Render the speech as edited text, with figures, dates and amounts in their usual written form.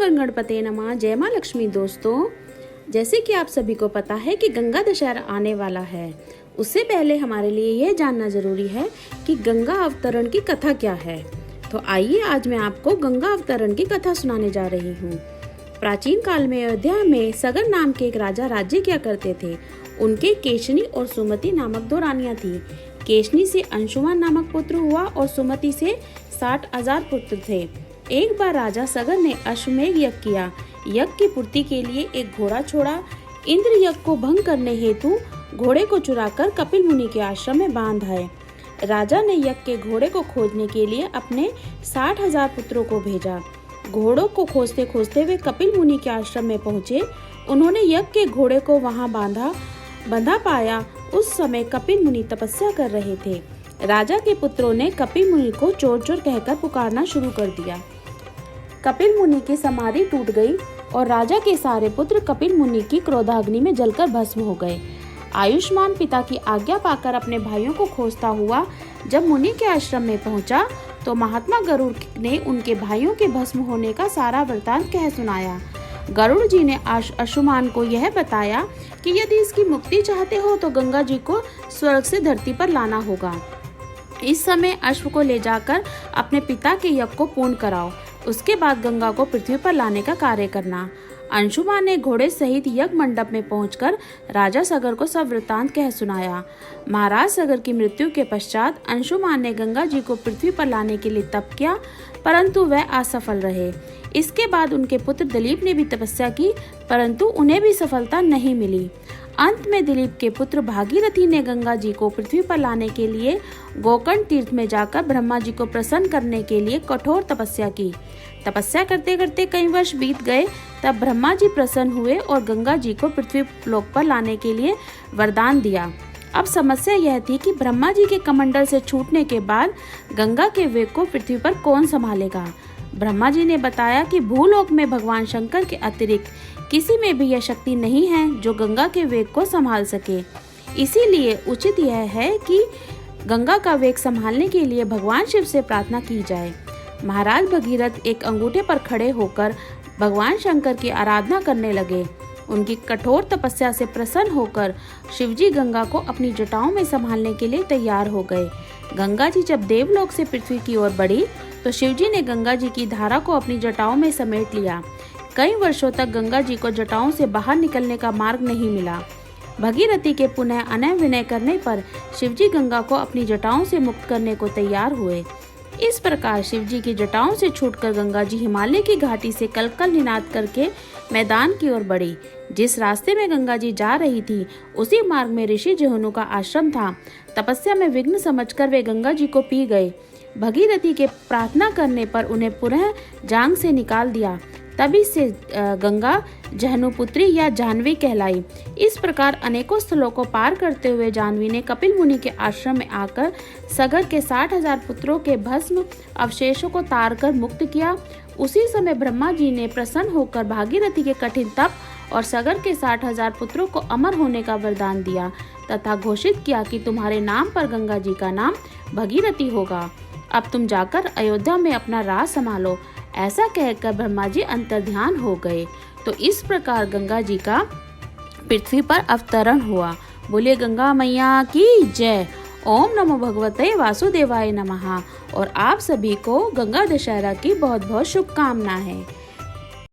गण गणपते नमः। जय माँ लक्ष्मी। दोस्तों, जैसे कि आप सभी को पता है कि गंगा दशहरा आने वाला है, उससे पहले हमारे लिए यह जानना जरूरी है कि गंगा अवतरण की कथा क्या है। तो आइए आज मैं आपको गंगा अवतरण की कथा सुनाने जा रही हूँ। प्राचीन काल में अयोध्या में सगर नाम के एक राजा राज्य किया करते थे। उनके केशनी और सुमति नामक दो रानियां थी। केशनी से अंशुमान नामक पुत्र हुआ और सुमति से 60,000 पुत्र थे। एक बार राजा सगर ने अश्वमेध यज्ञ किया। यज्ञ की पूर्ति के लिए एक घोड़ा छोड़ा। इंद्र यज्ञ को भंग करने हेतु घोड़े को चुराकर कपिल मुनि के आश्रम में बांध आए। राजा ने यज्ञ के घोड़े को खोजने के लिए अपने 60,000 पुत्रों को भेजा। घोड़ों को खोजते खोजते वे कपिल मुनि के आश्रम में पहुंचे। उन्होंने यज्ञ के घोड़े को वहां बंधा पाया। उस समय कपिल मुनि तपस्या कर रहे थे। राजा के पुत्रों ने कपिल मुनि को चोर चोर कहकर पुकारना शुरू कर दिया। कपिल मुनि की समाधि टूट गई और राजा के सारे पुत्र कपिल मुनि की क्रोधाग्नि में जलकर भस्म हो गए। आयुष्मान पिता की आज्ञा पाकर अपने भाइयों को खोजता हुआ जब मुनि के आश्रम में पहुंचा तो महात्मा गरुड़ ने उनके भाइयों के भस्म होने का सारा वृतांत कह सुनाया। गरुड़ जी ने अंशुमान को यह बताया कि यदि इसकी मुक्ति चाहते हो तो गंगा जी को स्वर्ग से धरती पर लाना होगा। इस समय अश्व को ले जाकर अपने पिता के यज्ञ को पूर्ण कराओ। उसके बाद गंगा को पृथ्वी पर लाने का कार्य करना। अंशुमान ने घोड़े सहित यज्ञ मंडप में पहुंचकर राजा सगर को सब वृतांत कह सुनाया। महाराज सगर की मृत्यु के पश्चात अंशुमान ने गंगा जी को पृथ्वी पर लाने के लिए तप किया, परंतु वह असफल रहे। इसके बाद उनके पुत्र दिलीप ने भी तपस्या की, परंतु उन्हें भी सफलता नहीं मिली। अंत में दिलीप के पुत्र भागीरथी ने गंगा जी को पृथ्वी पर लाने के लिए गोकर्ण तीर्थ में जाकर ब्रह्मा जी को प्रसन्न करने के लिए कठोर तपस्या की। तपस्या करते करते कई वर्ष बीत गए। तब ब्रह्मा जी प्रसन्न हुए और गंगा जी को पृथ्वी लोक पर लाने के लिए वरदान दिया। अब समस्या यह थी कि ब्रह्मा जी के कमंडल से छूटने के बाद गंगा के वेग को पृथ्वी पर कौन संभालेगा। ब्रह्मा जी ने बताया कि भूलोक में भगवान शंकर के अतिरिक्त किसी में भी यह शक्ति नहीं है जो गंगा के वेग को संभाल सके। इसीलिए उचित यह है कि गंगा का वेग संभालने के लिए भगवान शिव से प्रार्थना की जाए। महाराज भगीरथ एक अंगूठे पर खड़े होकर भगवान शंकर की आराधना करने लगे। उनकी कठोर तपस्या से प्रसन्न होकर शिवजी गंगा को अपनी जटाओं में संभालने के लिए तैयार हो गए। गंगा जी जब देवलोक से पृथ्वी की ओर बढ़ी तो शिवजी ने गंगा जी की धारा को अपनी जटाओं में समेट लिया। कई वर्षों तक गंगा जी को जटाओं से बाहर निकलने का मार्ग नहीं मिला। भगीरथी के पुनः अनय विनय करने पर शिवजी गंगा को अपनी जटाओं से मुक्त करने को तैयार हुए। इस प्रकार शिवजी की जटाओं से छूटकर गंगा जी हिमालय की घाटी से कलकल निनाद करके मैदान की ओर बढ़ी। जिस रास्ते में गंगा जी जा रही थी उसी मार्ग में ऋषि जहनु का आश्रम था। तपस्या में विघ्न समझकर वे गंगा जी को पी गए। भगीरथी के प्रार्थना करने पर उन्हें पुनः जांग से निकाल दिया। तभी से गंगा जहनुपुत्री या जाह्नवी कहलाई। इस प्रकार अनेकों स्थलों को पार करते हुए जाह्नवी ने कपिल मुनि के आश्रम में आकर सगर के 60,000 पुत्रों के भस्म अवशेषों को तार कर मुक्त किया। उसी समय ब्रह्मा जी ने प्रसन्न होकर भागीरथी के कठिन तप और सगर के 60,000 पुत्रों को अमर होने का वरदान दिया तथा घोषित किया कि तुम्हारे नाम पर गंगा जी का नाम भगीरथी होगा। अब तुम जाकर अयोध्या में अपना राज संभालो। ऐसा कहकर ब्रह्मा जी अंतर्ध्यान हो गए। तो इस प्रकार गंगा जी का पृथ्वी पर अवतरण हुआ। बोलिए गंगा मैया की जय। ओम नमो भगवते वासुदेवाय नमः। और आप सभी को गंगा दशहरा की बहुत बहुत शुभकामनाएं।